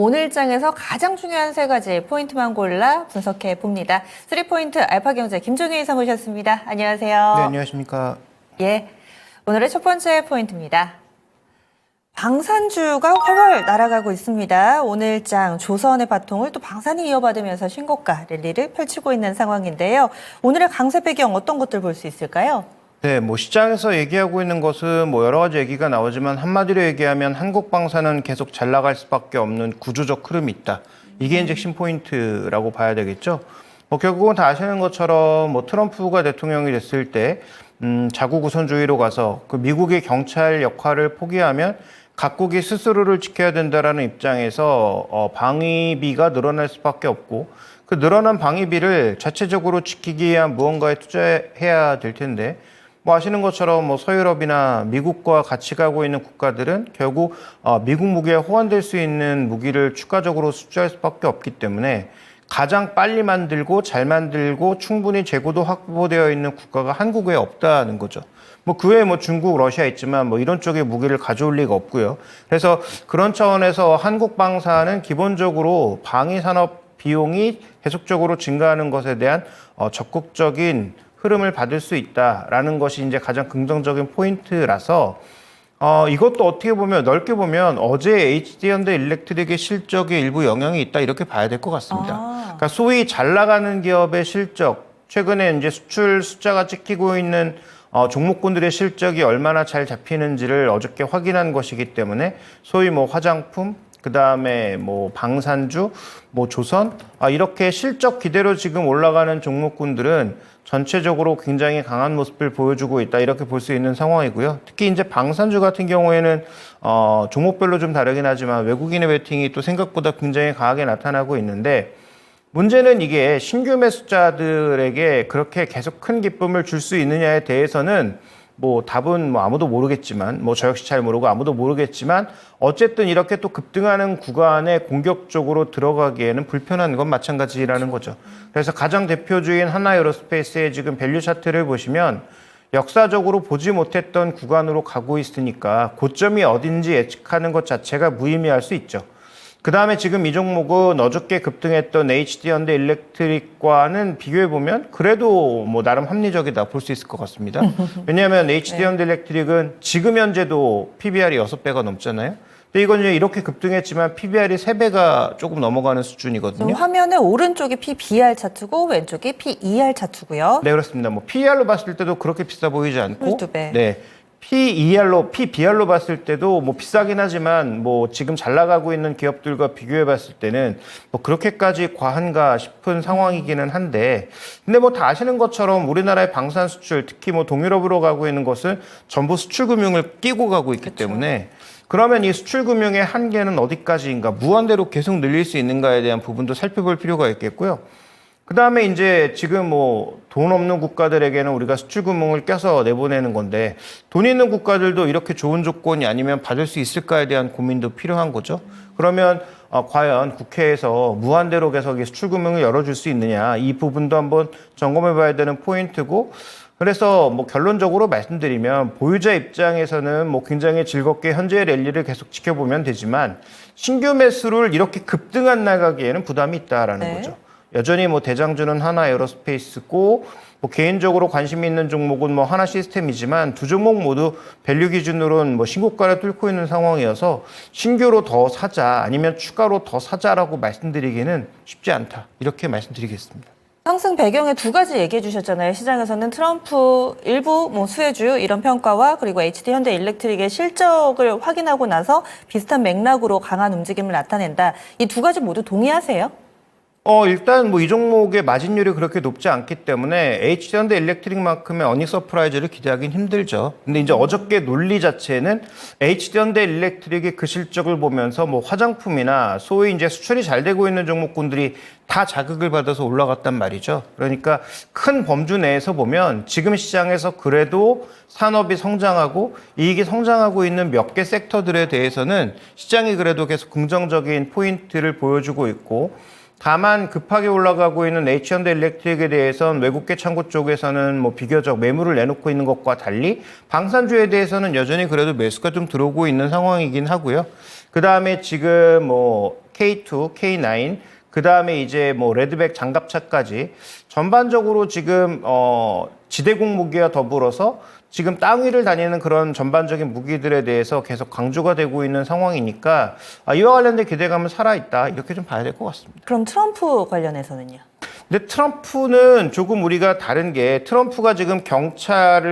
오늘 장에서 가장 중요한 세 가지 포인트만 골라 분석해 봅니다. 3포인트 알파경제 김종희 이사 모셨습니다. 안녕하세요. 네, 안녕하십니까. 예, 오늘의 첫 번째 포인트입니다. 방산주가 활활 날아가고 있습니다. 오늘 장 조선의 바통을 또 방산이 이어받으면서 신고가 랠리를 펼치고 있는 상황인데요. 오늘의 강세 배경 어떤 것들 볼 수 있을까요? 네, 시장에서 얘기하고 있는 것은 여러 가지 얘기가 나오지만 한마디로 얘기하면 한국방산은 계속 잘 나갈 수밖에 없는 구조적 흐름이 있다. 이게 이제 신포인트라고 봐야 되겠죠. 결국은 다 아시는 것처럼 트럼프가 대통령이 됐을 때 자국 우선주의로 가서 그 미국의 경찰 역할을 포기하면 각국이 스스로를 지켜야 된다라는 입장에서 방위비가 늘어날 수밖에 없고 그 늘어난 방위비를 자체적으로 지키기 위한 무언가에 투자해야 될 텐데 아시는 것처럼 서유럽이나 미국과 같이 가고 있는 국가들은 결국 미국 무기에 호환될 수 있는 무기를 추가적으로 수주할 수밖에 없기 때문에 가장 빨리 만들고 잘 만들고 충분히 재고도 확보되어 있는 국가가 한국에 없다는 거죠. 그 외에 중국, 러시아 있지만 이런 쪽에 무기를 가져올 리가 없고요. 그래서 그런 차원에서 한국방산은 기본적으로 방위산업 비용이 계속적으로 증가하는 것에 대한 적극적인 흐름을 받을 수 있다라는 것이 이제 가장 긍정적인 포인트라서 이것도 어떻게 보면 넓게 보면 어제 HD현대 일렉트릭의 실적에 일부 영향이 있다 이렇게 봐야 될 것 같습니다. 그러니까 소위 잘 나가는 기업의 실적, 최근에 이제 수출 숫자가 찍히고 있는 종목군들의 실적이 얼마나 잘 잡히는지를 어저께 확인한 것이기 때문에 소위 화장품, 그다음에 방산주, 조선 이렇게 실적 기대로 지금 올라가는 종목군들은 전체적으로 굉장히 강한 모습을 보여주고 있다 이렇게 볼 수 있는 상황이고요. 특히 이제 방산주 같은 경우에는 종목별로 좀 다르긴 하지만 외국인의 베팅이 또 생각보다 굉장히 강하게 나타나고 있는데 문제는 이게 신규 매수자들에게 그렇게 계속 큰 기쁨을 줄 수 있느냐에 대해서는 답은 아무도 모르겠지만 저 역시 잘 모르고 아무도 모르겠지만 어쨌든 이렇게 또 급등하는 구간에 공격적으로 들어가기에는 불편한 건 마찬가지라는 거죠. 그래서 가장 대표주인 하나에어로스페이스의 지금 밸류 차트를 보시면 역사적으로 보지 못했던 구간으로 가고 있으니까 고점이 어딘지 예측하는 것 자체가 무의미할 수 있죠. 그 다음에 지금 이 종목은 어저께 급등했던 HD현대 일렉트릭과는 비교해보면 그래도 나름 합리적이다 볼 수 있을 것 같습니다. 왜냐하면 HD현대 일렉트릭은 지금 현재도 PBR이 6배가 넘잖아요. 근데 이건 이제 이렇게 급등했지만 PBR이 3배가 조금 넘어가는 수준이거든요. 화면에 오른쪽이 PBR 차트고 왼쪽이 PER 차트고요. 네, 그렇습니다. PER로 봤을 때도 그렇게 비싸 보이지 않고 12배. 네. PBR로 봤을 때도 비싸긴 하지만 지금 잘 나가고 있는 기업들과 비교해 봤을 때는 그렇게까지 과한가 싶은 상황이기는 한데 근데 다 아시는 것처럼 우리나라의 방산 수출 특히 동유럽으로 가고 있는 것은 전부 수출 금융을 끼고 가고 있기 때문에 그러면 이 수출 금융의 한계는 어디까지인가 무한대로 계속 늘릴 수 있는가에 대한 부분도 살펴볼 필요가 있겠고요. 그 다음에 이제 지금 돈 없는 국가들에게는 우리가 수출금융을 껴서 내보내는 건데 돈 있는 국가들도 이렇게 좋은 조건이 아니면 받을 수 있을까에 대한 고민도 필요한 거죠. 그러면 과연 국회에서 무한대로 계속 수출금융을 열어줄 수 있느냐 이 부분도 한번 점검해 봐야 되는 포인트고 그래서 결론적으로 말씀드리면 보유자 입장에서는 굉장히 즐겁게 현재의 랠리를 계속 지켜보면 되지만 신규 매수를 이렇게 급등한 나가기에는 부담이 있다라는 거죠. 여전히 대장주는 하나에어로스페이스고 개인적으로 관심 있는 종목은 하나 시스템이지만 두 종목 모두 밸류 기준으로는 신고가를 뚫고 있는 상황이어서 신규로 더 사자 아니면 추가로 더 사자라고 말씀드리기는 쉽지 않다 이렇게 말씀드리겠습니다. 상승 배경에 두 가지 얘기해 주셨잖아요. 시장에서는 트럼프 일부 수혜주 이런 평가와 그리고 HD현대 일렉트릭의 실적을 확인하고 나서 비슷한 맥락으로 강한 움직임을 나타낸다. 이 두 가지 모두 동의하세요? 일단 이 종목의 마진율이 그렇게 높지 않기 때문에 HD현대 일렉트릭만큼의 어닝 서프라이즈를 기대하기는 힘들죠. 근데 이제 어저께 논리 자체는 HD현대 일렉트릭의 그 실적을 보면서 화장품이나 소위 이제 수출이 잘 되고 있는 종목군들이 다 자극을 받아서 올라갔단 말이죠. 그러니까 큰 범주 내에서 보면 지금 시장에서 그래도 산업이 성장하고 이익이 성장하고 있는 몇 개 섹터들에 대해서는 시장이 그래도 계속 긍정적인 포인트를 보여주고 있고 다만 급하게 올라가고 있는 H현대 일렉트릭에 대해서는 외국계 창구 쪽에서는 비교적 매물을 내놓고 있는 것과 달리 방산주에 대해서는 여전히 그래도 매수가 좀 들어오고 있는 상황이긴 하고요. 그 다음에 지금 뭐 K2, K9, 그 다음에 이제 뭐 레드백 장갑차까지 전반적으로 지금 지대공 무기와 더불어서 지금 땅 위를 다니는 그런 전반적인 무기들에 대해서 계속 강조가 되고 있는 상황이니까 이와 관련된 기대감은 살아있다 이렇게 좀 봐야 될 것 같습니다. 그럼 트럼프 관련해서는요? 근데 트럼프는 조금 우리가 다른 게 트럼프가 지금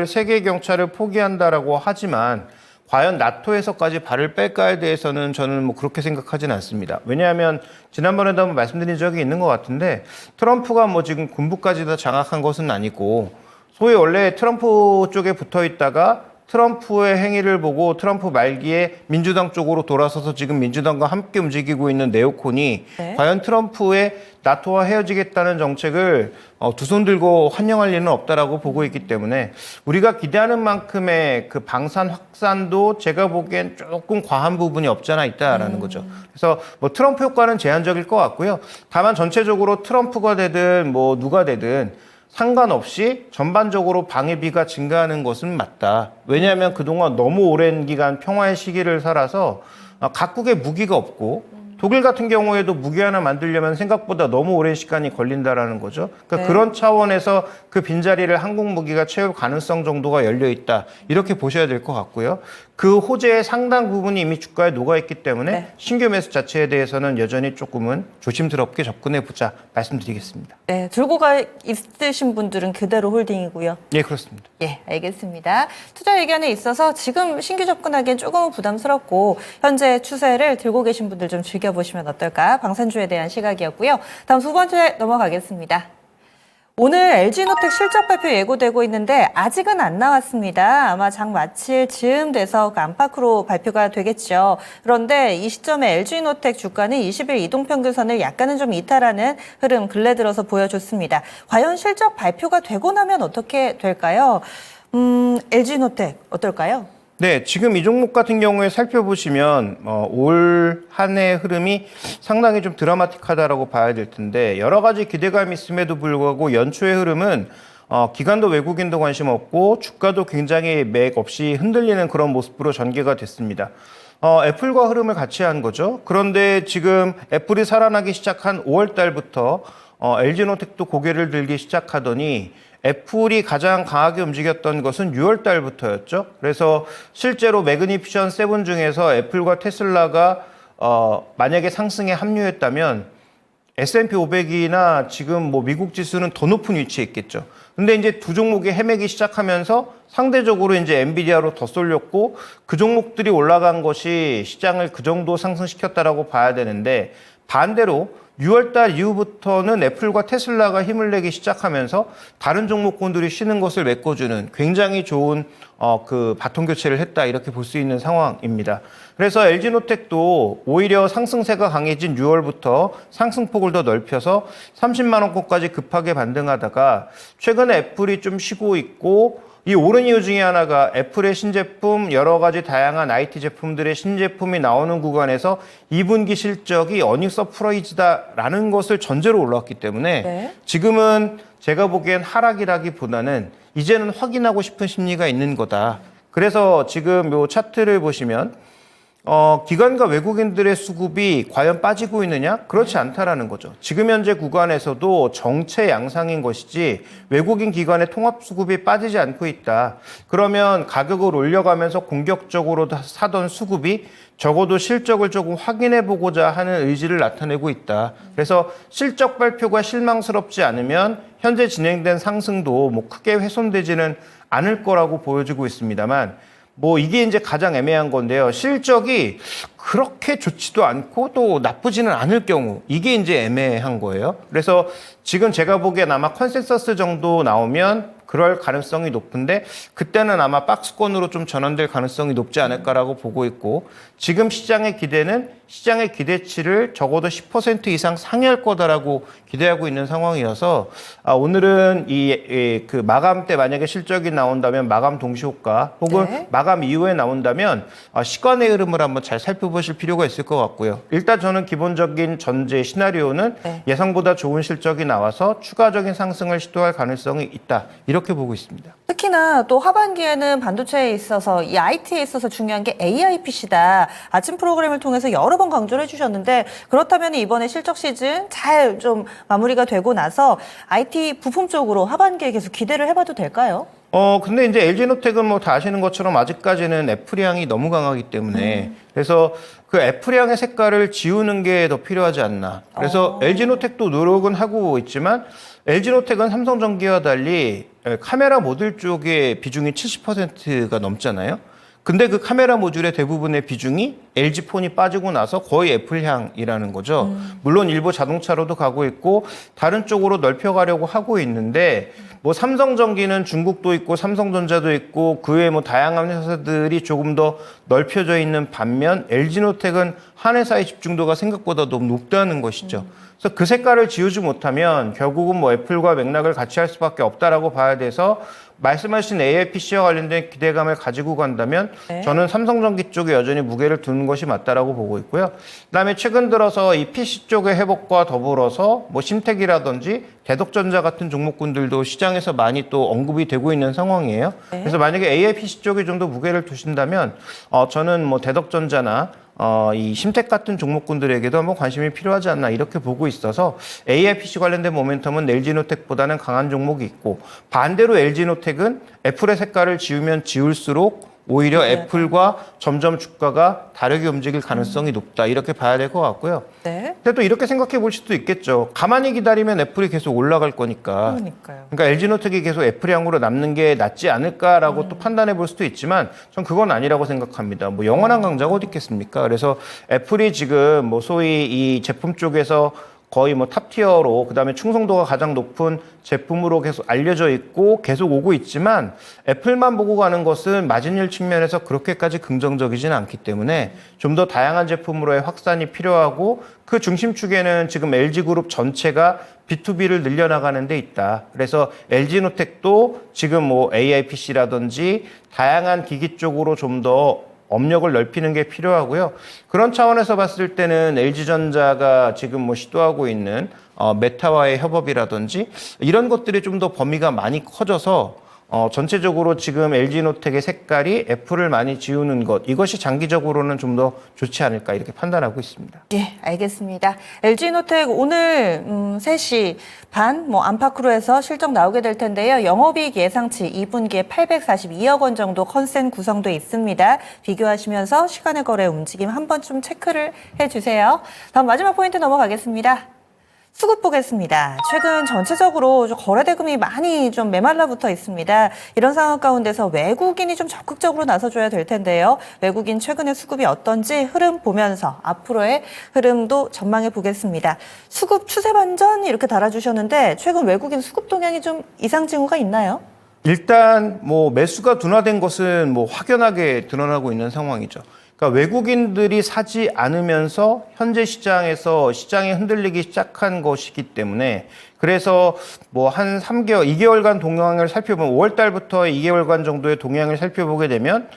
세계 경찰을 포기한다라고 하지만 과연 나토에서까지 발을 뺄까에 대해서는 저는 뭐 그렇게 생각하진 않습니다. 왜냐하면 지난번에도 한번 말씀드린 적이 있는 것 같은데 트럼프가 뭐 지금 군부까지 다 장악한 것은 아니고 소위 원래 트럼프 쪽에 붙어 있다가 트럼프의 행위를 보고 트럼프 말기에 민주당 쪽으로 돌아서서 지금 민주당과 함께 움직이고 있는 네오콘이 네. 과연 트럼프의 나토와 헤어지겠다는 정책을 두 손 들고 환영할 리는 없다라고 보고 있기 때문에 우리가 기대하는 만큼의 그 방산 확산도 제가 보기엔 조금 과한 부분이 없지 않아 있다라는 거죠. 그래서 뭐 트럼프 효과는 제한적일 것 같고요. 다만 전체적으로 트럼프가 되든 뭐 누가 되든 상관없이 전반적으로 방위비가 증가하는 것은 맞다. 왜냐하면 그동안 너무 오랜 기간 평화의 시기를 살아서 각국의 무기가 없고 독일 같은 경우에도 무기 하나 만들려면 생각보다 너무 오랜 시간이 걸린다라는 거죠. 그러니까 네. 그런 차원에서 그 빈자리를 한국 무기가 채울 가능성 정도가 열려 있다. 이렇게 보셔야 될 것 같고요. 그 호재의 상당 부분이 이미 주가에 녹아있기 때문에 네. 신규 매수 자체에 대해서는 여전히 조금은 조심스럽게 접근해 보자 말씀드리겠습니다. 네, 들고 가 있으신 분들은 그대로 홀딩이고요. 예, 그렇습니다. 예, 알겠습니다. 투자 의견에 있어서 지금 신규 접근하기엔 조금은 부담스럽고 현재 추세를 들고 계신 분들 좀 즐겨보시면 어떨까? 방산주에 대한 시각이었고요. 다음 두 번째 넘어가겠습니다. 오늘 LG노텍 실적 발표 예고되고 있는데 아직은 안 나왔습니다. 아마 장 마칠 즈음 돼서 그 안팎으로 발표가 되겠죠. 그런데 이 시점에 LG노텍 주가는 20일 이동평균선을 약간은 좀 이탈하는 흐름 근래 들어서 보여줬습니다. 과연 실적 발표가 되고 나면 어떻게 될까요? LG노텍 어떨까요? 네, 지금 이 종목 같은 경우에 살펴보시면 올 한 해 흐름이 상당히 좀 드라마틱하다라고 봐야 될 텐데 여러 가지 기대감이 있음에도 불구하고 연초의 흐름은 기관도 외국인도 관심 없고 주가도 굉장히 맥 없이 흔들리는 그런 모습으로 전개가 됐습니다. 애플과 흐름을 같이 한 거죠. 그런데 지금 애플이 살아나기 시작한 5월 달부터 LG노텍도 고개를 들기 시작하더니 애플이 가장 강하게 움직였던 것은 6월 달부터였죠. 그래서 실제로 매그니피션 7 중에서 애플과 테슬라가 만약에 상승에 합류했다면 S&P 500이나 지금 뭐 미국 지수는 더 높은 위치에 있겠죠. 근데 이제 두 종목이 헤매기 시작하면서 상대적으로 이제 엔비디아로 더 쏠렸고 그 종목들이 올라간 것이 시장을 그 정도 상승시켰다라고 봐야 되는데 반대로 6월달 이후부터는 애플과 테슬라가 힘을 내기 시작하면서 다른 종목군들이 쉬는 것을 메꿔주는 굉장히 좋은 그 바통 교체를 했다 이렇게 볼 수 있는 상황입니다. 그래서 LG노텍도 오히려 상승세가 강해진 6월부터 상승폭을 더 넓혀서 30만 원권까지 급하게 반등하다가 최근에 애플이 좀 쉬고 있고 이 오른 이유 중에 하나가 애플의 신제품, 여러 가지 다양한 IT 제품들의 신제품이 나오는 구간에서 2분기 실적이 어닝 서프라이즈다라는 것을 전제로 올라왔기 때문에 네. 지금은 제가 보기엔 하락이라기보다는 이제는 확인하고 싶은 심리가 있는 거다. 그래서 지금 요 차트를 보시면 기관과 외국인들의 수급이 과연 빠지고 있느냐? 그렇지 않다라는 거죠. 지금 현재 구간에서도 정체 양상인 것이지 외국인 기관의 통합 수급이 빠지지 않고 있다. 그러면 가격을 올려가면서 공격적으로 사던 수급이 적어도 실적을 조금 확인해 보고자 하는 의지를 나타내고 있다. 그래서 실적 발표가 실망스럽지 않으면 현재 진행된 상승도 뭐 크게 훼손되지는 않을 거라고 보여지고 있습니다만 뭐 이게 이제 가장 애매한 건데요. 실적이 그렇게 좋지도 않고 또 나쁘지는 않을 경우 이게 이제 애매한 거예요. 그래서 지금 제가 보기엔 아마 컨센서스 정도 나오면 그럴 가능성이 높은데 그때는 아마 박스권으로 좀 전환될 가능성이 높지 않을까라고 보고 있고 지금 시장의 기대는 시장의 기대치를 적어도 10% 이상 상회할 거다라고 기대하고 있는 상황이어서 오늘은 그 마감 때 만약에 실적이 나온다면 마감 동시효과 혹은 네. 마감 이후에 나온다면 시간의 흐름을 한번 잘 살펴보실 필요가 있을 것 같고요. 일단 저는 기본적인 전제 시나리오는 네. 예상보다 좋은 실적이 나와서 추가적인 상승을 시도할 가능성이 있다. 이렇게 보고 있습니다. 특히나 또 하반기에는 반도체에 있어서 이 IT에 있어서 중요한 게 AI PC다. 아침 프로그램을 통해서 여러 번 강조를 해주셨는데 그렇다면 이번에 실적 시즌 잘 좀 마무리가 되고 나서 IT 부품 쪽으로 하반기에 계속 기대를 해봐도 될까요? 근데 이제 LG노텍은 뭐 다 아시는 것처럼 아직까지는 애플향이 너무 강하기 때문에 그래서 그 애플향의 색깔을 지우는 게 더 필요하지 않나. 그래서 LG노텍도 노력은 하고 있지만 LG노텍은 삼성전기와 달리 카메라 모듈 쪽의 비중이 70%가 넘잖아요. 근데 그 카메라 모듈의 대부분의 비중이 LG폰이 빠지고 나서 거의 애플향이라는 거죠. 물론 일부 자동차로도 가고 있고 다른 쪽으로 넓혀가려고 하고 있는데 뭐 삼성전기는 중국도 있고 삼성전자도 있고 그 외에 뭐 다양한 회사들이 조금 더 넓혀져 있는 반면 LG노텍은 한 회사의 집중도가 생각보다 너무 높다는 것이죠. 그래서 그 색깔을 지우지 못하면 결국은 뭐 애플과 맥락을 같이 할 수밖에 없다라고 봐야 돼서 말씀하신 AI PC와 관련된 기대감을 가지고 간다면 네. 저는 삼성전기 쪽에 여전히 무게를 두는 것이 맞다라고 보고 있고요. 그다음에 최근 들어서 이 PC 쪽의 회복과 더불어서 뭐 심택이라든지 대덕전자 같은 종목군들도 시장에서 많이 또 언급이 되고 있는 상황이에요. 네. 그래서 만약에 AI PC 쪽에 좀 더 무게를 두신다면 저는 뭐 대덕전자나 이 심택 같은 종목군들에게도 한번 관심이 필요하지 않나 이렇게 보고 있어서 AI PC 관련된 모멘텀은 LG노텍보다는 강한 종목이 있고 반대로 LG노텍은 애플의 색깔을 지우면 지울수록 오히려 네. 애플과 점점 주가가 다르게 움직일 가능성이 높다 이렇게 봐야 될 것 같고요. 네. 근데 또 이렇게 생각해 볼 수도 있겠죠. 가만히 기다리면 애플이 계속 올라갈 거니까. 그러니까요. 그러니까 LG노텍이 계속 애플향으로 남는 게 낫지 않을까라고 또 판단해 볼 수도 있지만 전 그건 아니라고 생각합니다. 뭐 영원한 강자가 어디 있겠습니까? 그래서 애플이 지금 뭐 소위 이 제품 쪽에서 거의 뭐 탑티어로 그다음에 충성도가 가장 높은 제품으로 계속 알려져 있고 계속 오고 있지만 애플만 보고 가는 것은 마진율 측면에서 그렇게까지 긍정적이지는 않기 때문에 좀 더 다양한 제품으로의 확산이 필요하고 그 중심축에는 지금 LG그룹 전체가 B2B를 늘려나가는 데 있다. 그래서 LG노텍도 지금 뭐 AI PC라든지 다양한 기기 쪽으로 좀 더 업력을 넓히는 게 필요하고요. 그런 차원에서 봤을 때는 LG전자가 지금 뭐 시도하고 있는 메타와의 협업이라든지 이런 것들이 좀 더 범위가 많이 커져서 전체적으로 지금 LG노텍의 색깔이 애플을 많이 지우는 것 이것이 장기적으로는 좀 더 좋지 않을까 이렇게 판단하고 있습니다. 예, 알겠습니다. LG노텍 오늘 3시 반 안팎으로해서 실적 나오게 될 텐데요. 영업이익 예상치 2분기에 842억 원 정도 컨센 구성돼 있습니다. 비교하시면서 시간의 거래 움직임 한 번쯤 체크를 해주세요. 다음 마지막 포인트 넘어가겠습니다. 수급 보겠습니다. 최근 전체적으로 거래 대금이 많이 좀 메말라붙어 있습니다. 이런 상황 가운데서 외국인이 좀 적극적으로 나서줘야 될 텐데요. 외국인 최근의 수급이 어떤지 흐름 보면서 앞으로의 흐름도 전망해 보겠습니다. 수급 추세 반전 이렇게 달아주셨는데 최근 외국인 수급 동향이 좀 이상 징후가 있나요? 일단 뭐 매수가 둔화된 것은 뭐 확연하게 드러나고 있는 상황이죠. 그러니까 외국인들이 사지 않으면서 현재 시장에서 시장이 흔들리기 시작한 것이기 때문에 그래서 뭐 한 3개월, 2개월간 동향을 살펴보면 5월 달부터 2개월간 정도의 동향을 살펴보게 되면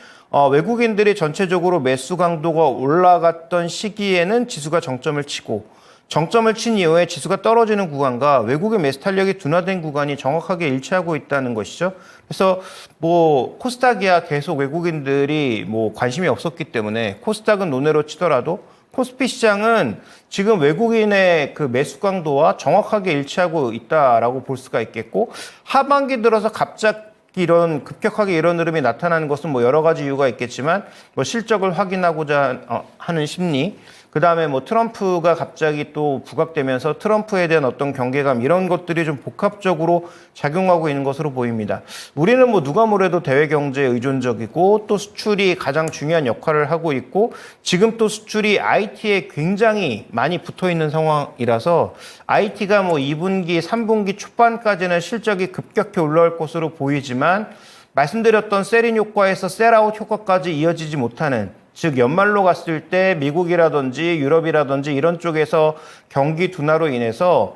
외국인들이 전체적으로 매수 강도가 올라갔던 시기에는 지수가 정점을 치고 정점을 친 이후에 지수가 떨어지는 구간과 외국의 매수 탄력이 둔화된 구간이 정확하게 일치하고 있다는 것이죠. 그래서 뭐 코스닥이야 계속 외국인들이 뭐 관심이 없었기 때문에 코스닥은 논외로 치더라도 코스피 시장은 지금 외국인의 그 매수 강도와 정확하게 일치하고 있다라고 볼 수가 있겠고 하반기 들어서 갑자기 급격하게 이런 흐름이 나타나는 것은 뭐 여러 가지 이유가 있겠지만 뭐 실적을 확인하고자 하는 심리 그 다음에 뭐 트럼프가 갑자기 또 부각되면서 트럼프에 대한 어떤 경계감 이런 것들이 좀 복합적으로 작용하고 있는 것으로 보입니다. 우리는 뭐 누가 뭐래도 대외 경제에 의존적이고 또 수출이 가장 중요한 역할을 하고 있고 지금 또 수출이 IT에 굉장히 많이 붙어 있는 상황이라서 IT가 뭐 2분기, 3분기 초반까지는 실적이 급격히 올라올 것으로 보이지만 말씀드렸던 셀인 효과에서 셀아웃 효과까지 이어지지 못하는 즉 연말로 갔을 때 미국이라든지 유럽이라든지 이런 쪽에서 경기 둔화로 인해서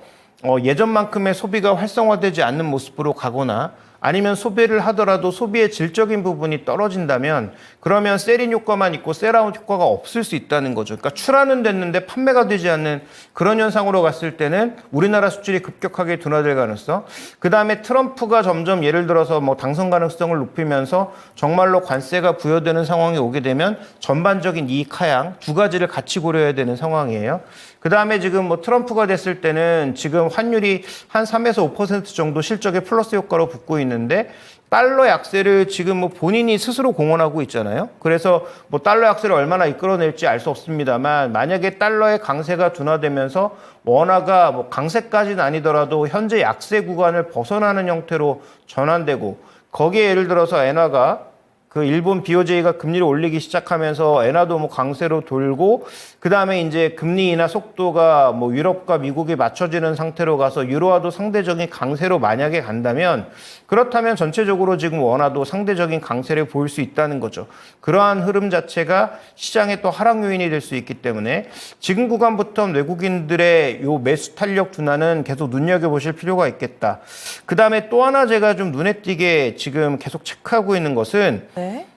예전만큼의 소비가 활성화되지 않는 모습으로 가거나 아니면 소비를 하더라도 소비의 질적인 부분이 떨어진다면 그러면 셀인 효과만 있고 셀아웃 효과가 없을 수 있다는 거죠. 그러니까 출하는 됐는데 판매가 되지 않는 그런 현상으로 갔을 때는 우리나라 수출이 급격하게 둔화될 가능성. 그다음에 트럼프가 점점 예를 들어서 뭐 당선 가능성을 높이면서 정말로 관세가 부여되는 상황이 오게 되면 전반적인 이익 하향 두 가지를 같이 고려해야 되는 상황이에요. 그다음에 지금 뭐 트럼프가 됐을 때는 지금 환율이 한 3에서 5% 정도 실적의 플러스 효과로 붙고 있는데 달러 약세를 지금 뭐 본인이 스스로 공언하고 있잖아요. 그래서 뭐 달러 약세를 얼마나 이끌어낼지 알 수 없습니다만 만약에 달러의 강세가 둔화되면서 원화가 뭐 강세까지는 아니더라도 현재 약세 구간을 벗어나는 형태로 전환되고 거기에 예를 들어서 엔화가 그 일본 BOJ가 금리를 올리기 시작하면서 엔화도 뭐 강세로 돌고 그다음에 이제 금리 인하 속도가 뭐 유럽과 미국이 맞춰지는 상태로 가서 유로화도 상대적인 강세로 만약에 간다면 그렇다면 전체적으로 지금 원화도 상대적인 강세를 보일 수 있다는 거죠. 그러한 흐름 자체가 시장의 또 하락 요인이 될 수 있기 때문에 지금 구간부터 외국인들의 요 매수 탄력 둔화는 계속 눈여겨보실 필요가 있겠다. 그다음에 또 하나 제가 좀 눈에 띄게 지금 계속 체크하고 있는 것은 네.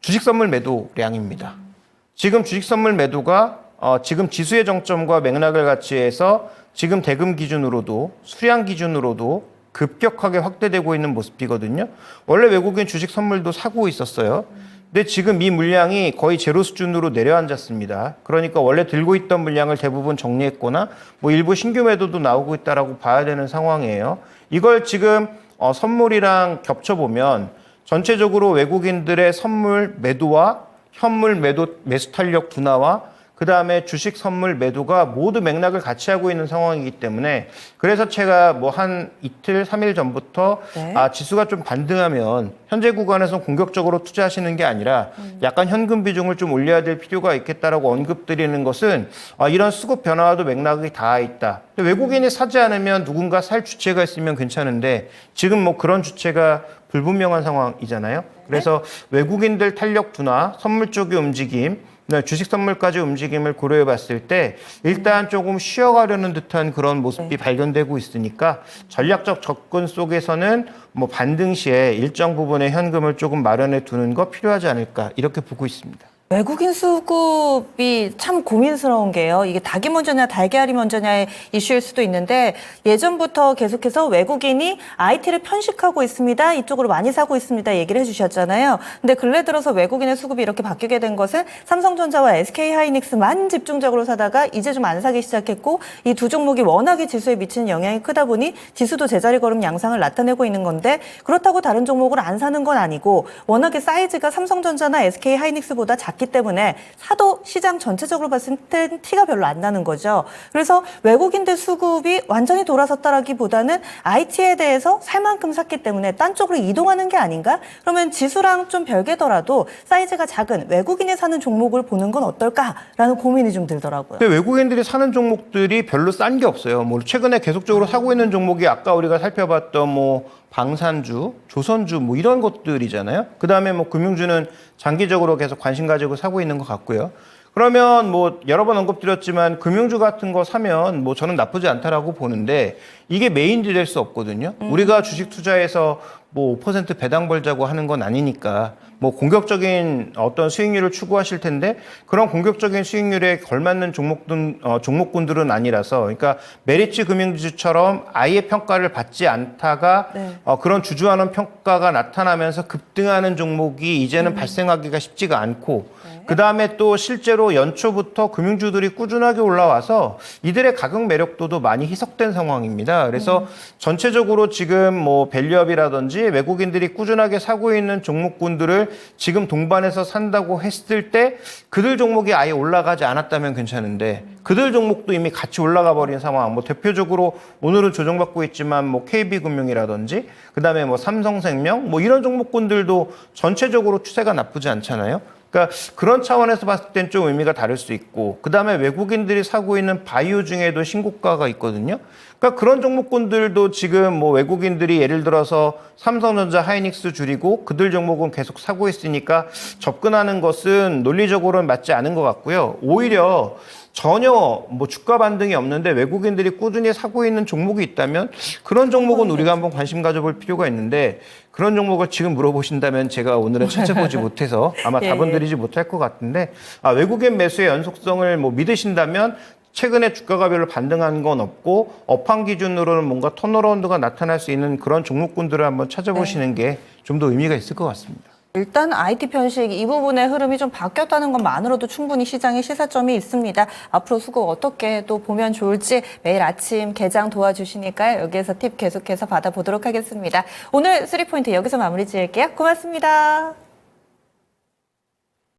주식 선물 매도량입니다. 지금 주식 선물 매도가 지금 지수의 정점과 맥락을 같이 해서 지금 대금 기준으로도 수량 기준으로도 급격하게 확대되고 있는 모습이거든요. 원래 외국인 주식 선물도 사고 있었어요. 근데 지금 이 물량이 거의 제로 수준으로 내려앉았습니다. 그러니까 원래 들고 있던 물량을 대부분 정리했거나 뭐 일부 신규 매도도 나오고 있다라고 봐야 되는 상황이에요. 이걸 지금 선물이랑 겹쳐보면 전체적으로 외국인들의 선물 매도와 현물 매수 탄력 둔화와 그다음에 주식 선물 매도가 모두 맥락을 같이 하고 있는 상황이기 때문에 그래서 제가 뭐 한 이틀, 3일 전부터 네. 지수가 좀 반등하면 현재 구간에서 공격적으로 투자하시는 게 아니라 약간 현금 비중을 좀 올려야 될 필요가 있겠다라고 언급드리는 것은 이런 수급 변화와도 맥락이 다 있다. 외국인이 사지 않으면 누군가 살 주체가 있으면 괜찮은데 지금 뭐 그런 주체가 불분명한 상황이잖아요. 그래서 외국인들 탄력 둔화, 선물 쪽의 움직임, 주식 선물까지 움직임을 고려해 봤을 때 일단 조금 쉬어가려는 듯한 그런 모습이 발견되고 있으니까 전략적 접근 속에서는 뭐 반등 시에 일정 부분의 현금을 조금 마련해 두는 거 필요하지 않을까 이렇게 보고 있습니다. 외국인 수급이 참 고민스러운 게요. 이게 닭이 먼저냐 달걀이 먼저냐의 이슈일 수도 있는데 예전부터 계속해서 외국인이 IT를 편식하고 있습니다. 이쪽으로 많이 사고 있습니다. 얘기를 해주셨잖아요. 근데 근래 들어서 외국인의 수급이 이렇게 바뀌게 된 것은 삼성전자와 SK하이닉스만 집중적으로 사다가 이제 좀 안 사기 시작했고 이 두 종목이 워낙에 지수에 미치는 영향이 크다 보니 지수도 제자리 걸음 양상을 나타내고 있는 건데 그렇다고 다른 종목을 안 사는 건 아니고 워낙에 사이즈가 삼성전자나 SK하이닉스보다 작기 때문에 사도 시장 전체적으로 봤을 땐 티가 별로 안 나는 거죠. 그래서 외국인들 수급이 완전히 돌아섰다라기보다는 IT에 대해서 살 만큼 샀기 때문에 딴 쪽으로 이동하는 게 아닌가? 그러면 지수랑 좀 별개더라도 사이즈가 작은 외국인이 사는 종목을 보는 건 어떨까라는 고민이 좀 들더라고요. 근데 외국인들이 사는 종목들이 별로 싼 게 없어요. 뭐 최근에 계속적으로 사고 있는 종목이 아까 우리가 살펴봤던 뭐 방산주, 조선주 뭐 이런 것들이잖아요. 그다음에 뭐 금융주는 장기적으로 계속 관심 가지고 사고 있는 것 같고요. 그러면 뭐 여러 번 언급드렸지만 금융주 같은 거 사면 뭐 저는 나쁘지 않다라고 보는데 이게 메인이 될 수 없거든요. 우리가 주식 투자해서 뭐 5% 배당 벌자고 하는 건 아니니까 뭐 공격적인 어떤 수익률을 추구하실 텐데 그런 공격적인 수익률에 걸맞는 종목군들은 아니라서 그러니까 메리츠 금융지주처럼 아예 평가를 받지 않다가 그런 주저하는 평가가 나타나면서 급등하는 종목이 이제는 발생하기가 쉽지가 않고 그다음에 또 실제로 연초부터 금융주들이 꾸준하게 올라와서 이들의 가격 매력도도 많이 희석된 상황입니다. 그래서 전체적으로 지금 뭐 밸류업이라든지 외국인들이 꾸준하게 사고 있는 종목군들을 지금 동반해서 산다고 했을 때 그들 종목이 아예 올라가지 않았다면 괜찮은데 그들 종목도 이미 같이 올라가 버린 상황. 뭐 대표적으로 오늘은 조정받고 있지만 뭐 KB금융이라든지 그다음에 뭐 삼성생명 뭐 이런 종목군들도 전체적으로 추세가 나쁘지 않잖아요. 그러니까 그런 차원에서 봤을 땐 좀 의미가 다를 수 있고, 그 다음에 외국인들이 사고 있는 바이오 중에도 신고가가 있거든요. 그러니까 그런 종목군들도 지금 뭐 외국인들이 예를 들어서 삼성전자, 하이닉스 줄이고 그들 종목은 계속 사고 있으니까 접근하는 것은 논리적으로는 맞지 않은 것 같고요. 오히려 전혀 뭐 주가 반등이 없는데 외국인들이 꾸준히 사고 있는 종목이 있다면 그런 종목은 우리가 한번 관심 가져볼 필요가 있는데, 그런 종목을 지금 물어보신다면 제가 오늘은 찾아보지 못해서 아마 예. 답은 드리지 못할 것 같은데, 외국인 매수의 연속성을 뭐 믿으신다면 최근에 주가가 별로 반등한 건 없고 업황 기준으로는 뭔가 턴어라운드가 나타날 수 있는 그런 종목군들을 한번 찾아보시는 게 좀 더 의미가 있을 것 같습니다. 일단 IT 편식 이 부분의 흐름이 좀 바뀌었다는 것만으로도 충분히 시장에 시사점이 있습니다. 앞으로 수급 어떻게 또 보면 좋을지 매일 아침 개장 도와주시니까요. 여기에서 팁 계속해서 받아보도록 하겠습니다. 오늘 3포인트 여기서 마무리 지을게요. 고맙습니다.